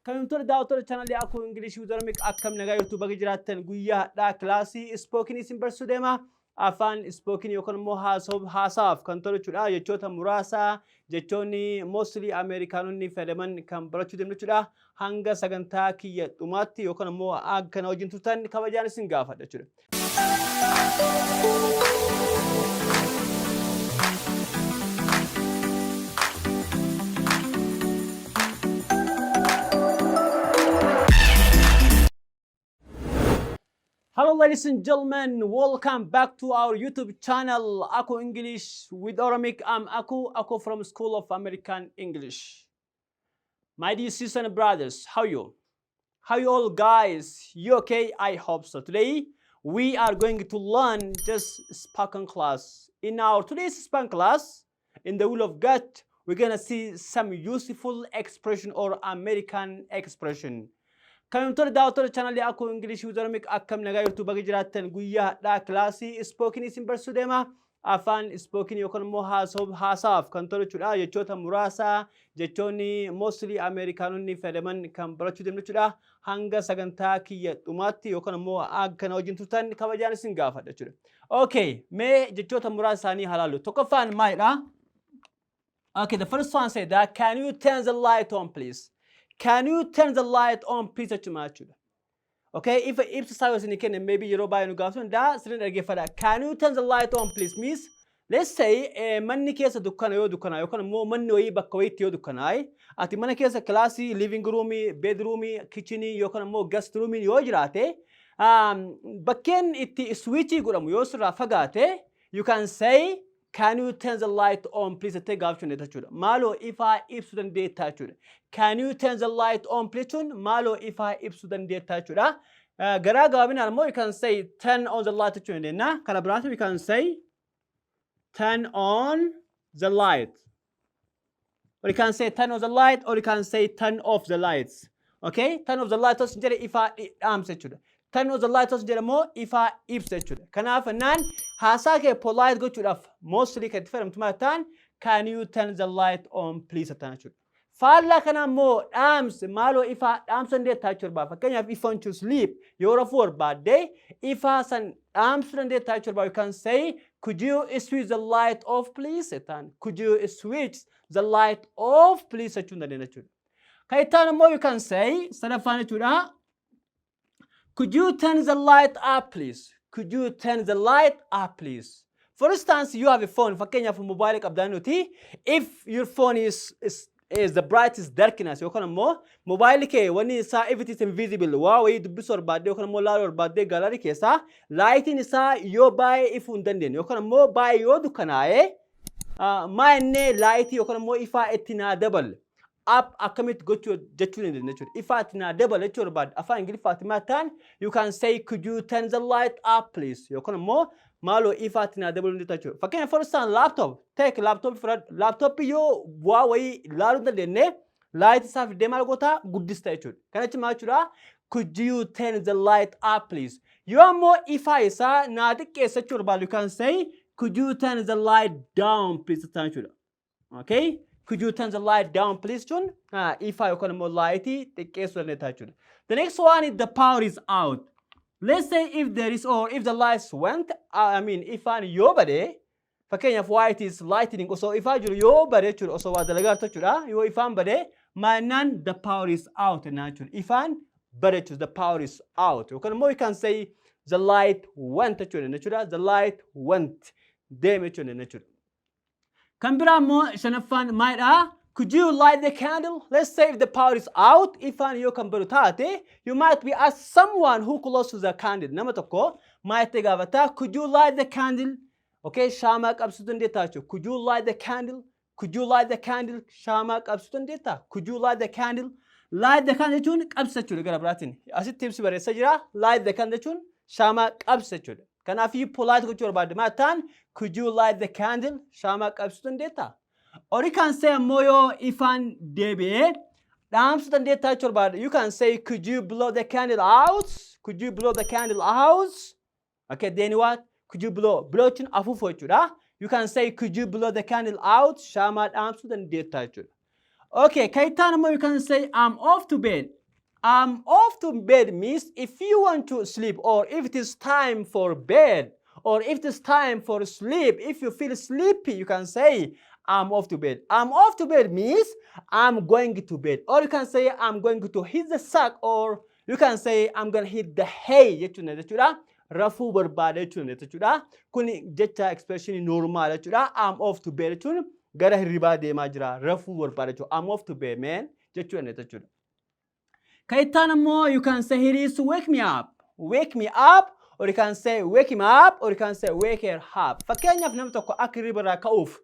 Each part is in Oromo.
Kantoora daawwattoota chaanalii Akkoo Ingiliffii Oromic akkam nagaa YouTube bakka jiraattan guyyaa hadhaa kilaasii spoken isin barsiisuu deema. Afaan spoken yookaan immoo haasaaf kan tolchuudha jechoota muraasa jechoonni mostly Ameerikaanonni fayyadaman kan barachuu deemnu jechuudha. Hanga sagantaa kiyya dhumaatti yookaan immoo akka na wajjin turtan kabajaan isin gaafadha jechuudha. Hello ladies and gentlemen, welcome back to our YouTube channel, Akkoo English with Oromic. I'm Akkoo from School of American English. My dear sisters and brothers, how you? How you all guys? You okay? I hope so. Today we are going to learn just spoken class. In our today's spoken class, in the will of God, we're gonna see some useful expression or American expression. Kantoora daawwattoota chaanalii Akkoo Ingiliffii Oromic akkam nagaa YouTube bakka jiraattan guyyaa hadhaa kilaasii spoken isin barsiisuu deema. Afaan spoken yookaan immoo haasaaf kan tolchuudha jechoota muraasa jechoonni mostly Ameerikaanonni fayyadaman kan barachuu deemnu jechuudha. Hanga sagantaa kiyya dhumaatti yookaan immoo akka na wajjin turtan kabajaan isin gaafadha jechuudha. Okay, mee jechoota muraasa isaanii halaallu. Tokkoffaan maalidha? Okay, the first one said that can you turn the light on please? Can you turn the light on please? Okay, if I was in the kitchen, maybe you're buying a gas, can you turn the light on please? Miss, let's say money case dukana you can more money bakawait dukanai at the money case classy living room, bedroom, kitchen, you can more guest room in yojrate. But can it switchy guram yosra fagate? You can say, can you turn the light on please? Take option data. Malo if I student data. Can you turn the light on please? Malo if I student data. Gara gavin almo you can say turn on the light. Na kalabrata we can say turn on the light. Or you can say turn on the light or you can say turn off the lights. Okay? Turn off the light if I turn on the light if I Kanaf nan hasake polite go to mostly can you turn the light on please attention. Falla kana mo arms malo if I arms and they touch your bath. Can you have if you want to sleep? You're a for bad day. If I san arms and they touch your bath, you can say, could you switch the light off please? Could you switch the light off please? Kaitan mo you can say, could you turn the light up please? Could you turn the light up please? For instance, you have a phone. If your phone is the brightest darkness, you can more mobile ke when is if it is invisible. Wow, you do bad, you can more or bad gallery kesa lighting is you buy if undenden. You can more buy your dukanae. My name light you can more if I etina double. Up a commit go to jetun in the nature. If I tina double lecture bad Afaan Ingiliffaa you can say, could you turn the light up please? You can more malo if I tina double in the touch. For instance, laptop. Take laptop for laptop yo Huawei laru the ne light is have demargota good statute. Can I machura? Could you turn the light up please? You are more if I sa not the case at your you can say, could you turn the light down please? Okay? Could you turn the light down please? If I can more lighty, the case when they touch it. The next one is the power is out. Let's say if there is or if the lights went, if I your body, if white is lightning, so if I do your body, also what the legato you if I'm body, my nan the power is out natural. If I'm body, the power is out. You can say the light went natural, the light went damage natural. Could you light the candle? Let's say if the power is out, if you can you might be asked someone who close to the candle. Namatoko might take avata. Could you light the candle? Okay, shamak absudun data. Could you light the candle? Could you light the candle? Shamak absudun data. Could you light the candle? Light the candle chun absachul garabratin. As it tips bare sajira, light the candle chun shamak absachul. Can I feel polite with your bad matan? Could you light the candle? Shamak absudun data. Or you can say moyo ifan debe. You can say, could you blow the candle out? Could you blow the candle out? Okay, then what? Could you blow chin afu? You can say, could you blow the candle out? Shamat amsudan data. Okay, kaitanamo you can say I'm off to bed. I'm off to bed means if you want to sleep or if it is time for bed or if it is time for sleep, if you feel sleepy, you can say I'm off to bed. I'm off to bed means I'm going to bed. Or you can say I'm going to hit the sack or you can say I'm going to hit the hay. Jechuudha. Rafuu barbaade jechuudha. Kuni jecha expression normal jechuudha. I'm off to bed jechuun gara hirribaa deemaa jira. Rafuu barbaade jechuudha. I'm off to bed man jechuudha. Kaitanamo, you can say it is wake me up. Wake me up, or you can say wake him up, or you can say wake her up. Fakkeenyaaf namni tokko akka hirriba irraa ka'uuf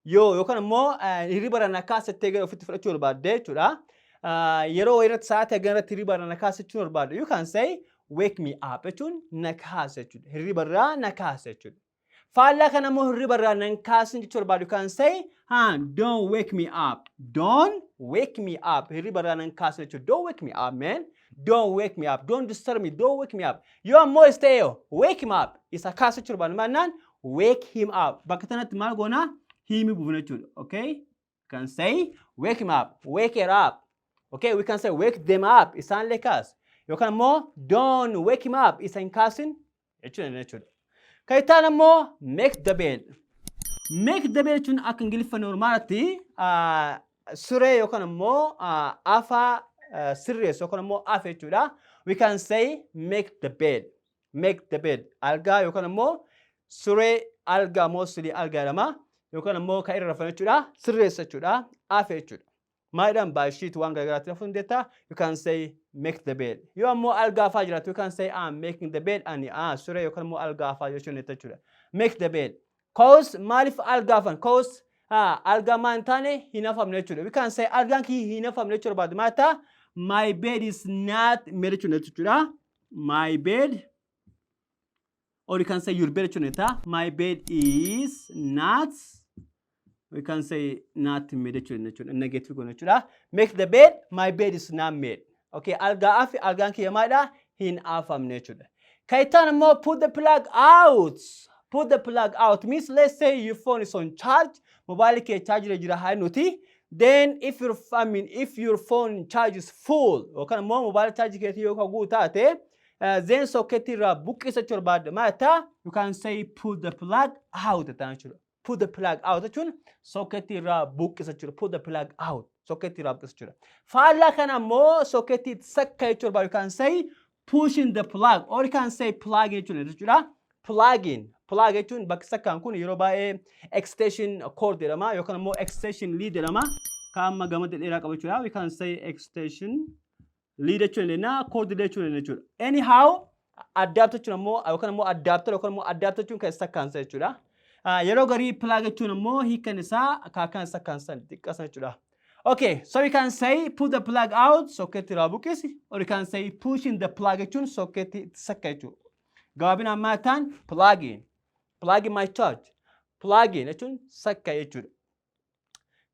yookaan immoo hirriba irraa na kaasee gara ofitti fudhachuu barbaadde jechuudha. Yeroo irratti sa'aatii haganirratti hirriba irraa na kaasechuu barbaadde. You can say wake me up jechuun na kaase jechuudha. Hirriba irraa na kaase jechuudha. Faallaa kana immoo hirriba irraa na kaasin jechuu barbaadde. You can say don't wake me up. Don't wake me up. Hirriba irraa na kaase jechuudha. Don't wake me up, man. Don't wake me up. Don't disturb me. Don't wake me up. Yoo ammoo stay. Wake him up. Isa kaase jechuudha barbaadde. Maannaan wake him up. Bakka tanatti maal goona? Himi buufna jechuudha. Okay? You can say wake him up. Wake her up. Okay? We can say wake them up. Isaan lee kaas. Yookaan immoo don't wake him up. Isa hin kaasin jechuudha. Kaitaan ammoo make the bed. Make the bed jechuun akka Ingiliffaa normaalitti suree yookaan immoo afaa sirreessu yookaan immoo afaa jechuudha. We can say make the bed. Make the bed. Algaa yookaan immoo suree algaa mostly algaa lama yookaan immoo kan irra rafan jechuudha. Sirreessa jechuudha. Afaa jechuudha. Maadhaan baay'ishiitu waan garagaraatti rafuun deetta. You can say make the bed. Yoo ammoo algaa afaa jiraatu you can say I'm making the bed ani suree yookaan immoo algaa afaa jechuun jechuudha. Make the bed. Cause maaliif algaa afan? Cause algaa maan taane hin afamne jechuudha. We can say algaan kii hin afamne jechuudha baadu maata. My bed is not made jechuudha. My bed. Or you can say your bed jechuudha. My bed is not. We can say not made jechuudha. Negative jechuudha. Make the bed. My bed is not made. Okay, algaa afi algaan kii maadha hin afamne jechuudha. Kaitaan ammoo put the plug out. Put the plug out means let's say your phone is on charge. Mobile ke charge jira hai nuti. Then if your phone charge is full, yookaan immoo mobile charge keetii yoo kaguu taate, then socket irraa buqqisa jechuudha barbaadde maata. You can say put the plug out jechuudha. Put the plug out jechuun socket irraa buqqisa jechuudha. Put the plug out. Socket irraa buqqisa jechuudha. Faallaa kana immoo socket sakka jechuudha barbaadde. You can say pushing the plug or you can say plug jechuudha. Plug-in. Plug jechuun bakka sakkaan kun yeroo baay'ee extension cord jedhama yookaan immoo extension lead jedhama. Kan amma gama dheeraa qabu jechuudha. We can say extension lead jechuudha. Cord jechuudha. Anyhow, adapter jechuun immoo yookaan immoo adapter yookaan immoo adapter jechuun kan sakkaan jechuudha. Yeroo garii plug jechuun immoo hiikan isaa kan sakkaan xiqqaasan jechuudha. Okay, so we can say put the plug out, socket irraa buqqisi, or you can say pushing the plug jechuun socket sakka jechuudha. Gabaabinaan maataan plug in. Plug in my charge. Plug in jechuun sakka jechuudha.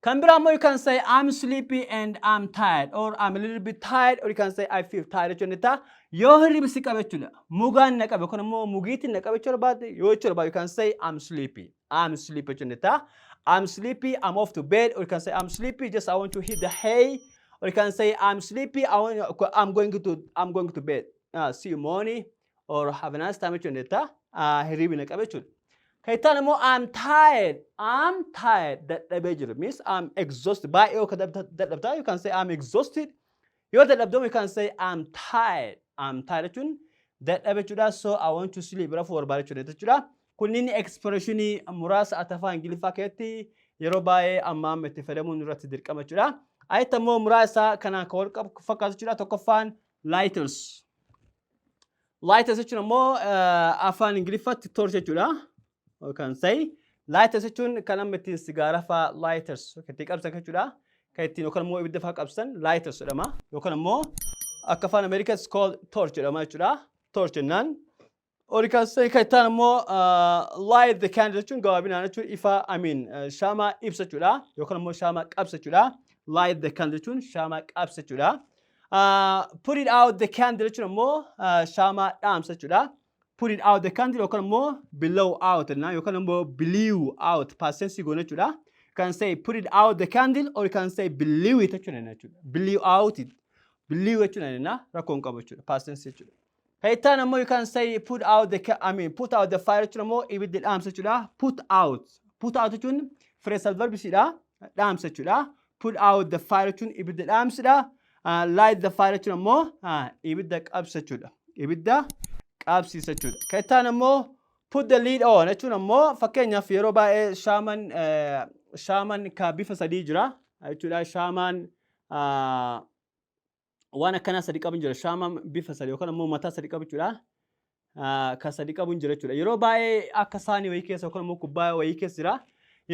Kan biraa immoo you can say I'm sleepy and I'm tired or I'm a little bit tired or you can say I feel tired jechuudha. Yoo hirribi si qabe jechuudha. Mugaan na qabe yookaan immoo mugiitiin na qabe jechuudha baate yoo jechuudha you can say I'm sleepy. I'm sleepy jechuudha. I'm sleepy, I'm off to bed, or you can say I'm sleepy, just I want to hit the hay, or you can say I'm sleepy, I'm going to bed. See you morning, or have a nice time with your neta. Hirribi na qabe jechuudha. Kaitaan immoo I'm tired. I'm tired. That means I'm exhausted. By you can say I'm exhausted. Yoo dadhabdoo you can say I'm tired. I'm tired jechuun dadhabe so I want to sleep. Rafuu barbaade jechuudha. Kunniin expressionii muraasa Afaan Ingiliffaa keessatti yeroo baay'ee amma itti fayyadamuun irratti dirqama jechuudha. Ayita immoo muraasa kanaan kan wal fakkaatu jechuudha. Tokkoffaan lighters. Lighters jechuun immoo Afaan Ingiliffaatti torch jechuudha. You can say lighters jechuun kan amma ittiin sigaara fa'aa lighters itti qabsan jechuudha. Kan ittiin yookaan immoo ibidda fa'aa qabsan lighters jedhama. Yookaan immoo akka Afaan Amerikaatti called torch jedhama jechuudha. Torch jennaan. Or you can say kaitaan immoo light the candle jechuun gabaabinaan jechuun ifa shama ibsa jechuudha. Yookaan immoo shama qabsa jechuudha. Light the candle jechuun shama qabsa jechuudha. Put it out the candle jechuun immoo shama dhaamsa jechuudha. Put it out the candle yookaan immoo blow out yookaan immoo blew out past tense goone jechuudha. You can say put it out the candle or you can say blew it jechuudha. Blew out it. Blew jechuudha rakkoon qabu jechuudha. Past tense jechuudha. Kaitaan ammoo you can say put out the fire jechuudha ammoo ibidda dhaamsa jechuudha. Put out. Put out jechuun phrasal verb sidha. Dhaamsa jechuudha. Put out the fire jechuun ibidda dhaamsidha. Light the fire jechuun ammoo ibidda qabsa jechuudha. Ibidda qabsiisa jechuudha. Kaitaan ammoo put the lid on jechuun ammoo fakkeenyaaf yeroo baay'ee shaaman ka bifa sadii jira jechuudha. Shaaman waan akkanaa sadii qabu jira. Shaaman bifa sadii yookaan ammoo mataa sadii qabu jechuudha. Ka sadii qabu jira jechuudha. Yeroo baay'ee akka saanii wayii keessa yookaan ammoo kubbaaya wayii keessa jira.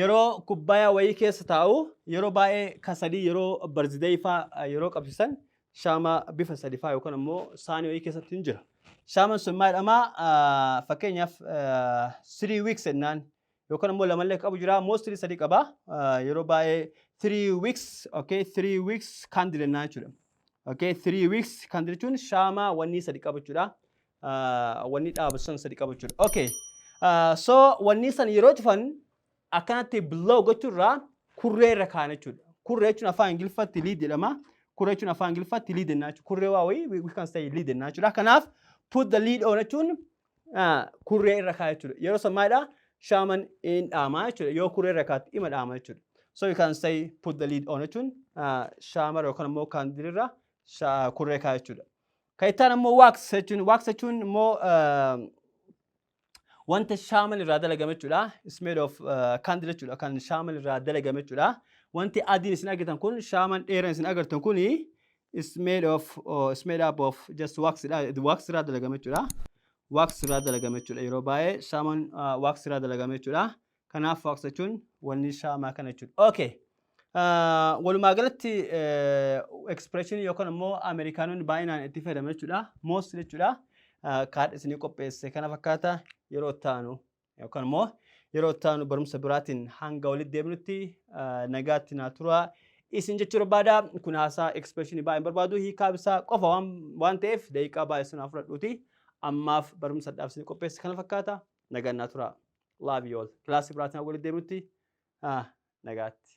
Yeroo kubbaaya wayii keessa taa'u yeroo baay'ee ka sadii yeroo birthday faa yeroo qabsiisan shaama bifa sadii faa yookaan ammoo saanii wayii keessatti hin jira. Shaaman sun maadhama fakkeenyaaf 3 weeks ennaan yookaan ammoo lamallee qabu jira. Mostly sadii qaba. Yeroo baay'ee 3 weeks, okay, 3 weeks candle ennaan jechuudha. Okay, 3 weeks candle jechuun shaama wanni sadii qabu jechuudha. Wanni dhaabsan sadii qabu jechuudha. Okay, so wanni san yeroo cufan akkanatti blow gochuurraa kurree irra kaan jechuudha. Kurree jechuun afaan Ingiliffaatti lead jedhama. Kurree jechuun afaan Ingiliffaatti lead ennaa jechuudha. Kurree waa wayii we can say lead ennaa jechuudha. Kanaaf put the lid on jechuun kurree irra kaa jechuudha. Yeroo san maadha shaaman in dhaama jechuudha. Yoo kurree irra kaatti ima dhaama jechuudha. So you can say put the lid on jechuun shaamar yookaan ammoo kaandil irra kurree kaa jechuudha. Kaitaan ammoo wax jechuun ammoo wanta shaaman irraa dalagame jechuudha. It's made of candle jechuudha. Kan shaaman irraa dalagame jechuudha. Wanti adiin isin agartan kun shaaman dheeraan isin agartan kuni is made up of just wax irraa dalagame jechuudha. Wax irraa dalagame jechuudha. Yeroo baay'ee shaaman wax irraa dalagame jechuudha. Kanaaf wax jechuun wanni shaamaa kana jechuudha. Okay. Walumaa galatti expression yookaan ammoo Ameerikaanonni baay'inaan itti fayyadaman jechuudha. Most jechuudha. Kaadha isinii qopheesse kana fakkaata yeroo taanu yookaan ammoo yeroo taanu barumsa biraatiin hanga walitti deebinutti nagaatti naa tura. Isin jechuu barbaada kun haasaa expression baay'een barbaadu hiikaa isaa qofa waan ta'eef daqiiqaa baay'ee sun fudhadhuuti. Ammaaf barumsa dhaabsanii qopheesse kana fakkaata nagaan naa tura. Love you all. Kilaasii biraatiin walitti deebinutti nagaatti.